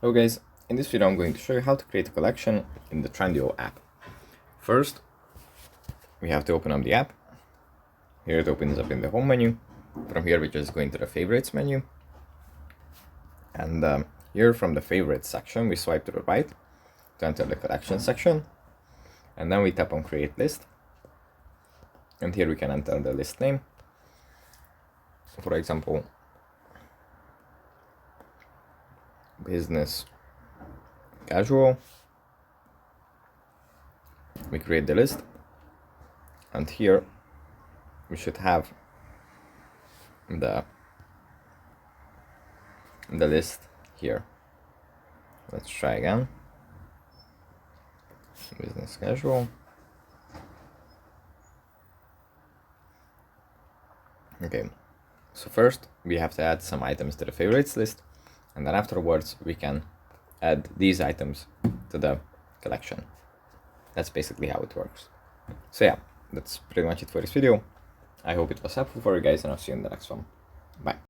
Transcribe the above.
Hello guys, in this video I'm going to show you how to create a collection in the Trendyol app. First, we have to open up the app. Here it opens up in the home menu. From here we just go into the favorites menu. And here from the favorites section we swipe to the right to enter the collection section. And then we tap on create list. And here we can enter the list name. For example, business casual. We create the list, and here we should have the list here. Let's try again. Business casual. Okay, so first we have to add some items to the favorites list, and then afterwards we can add these items to the collection. That's basically how it works. So yeah, that's pretty much it for this video. I hope it was helpful for you guys, and I'll see you in the next one. Bye.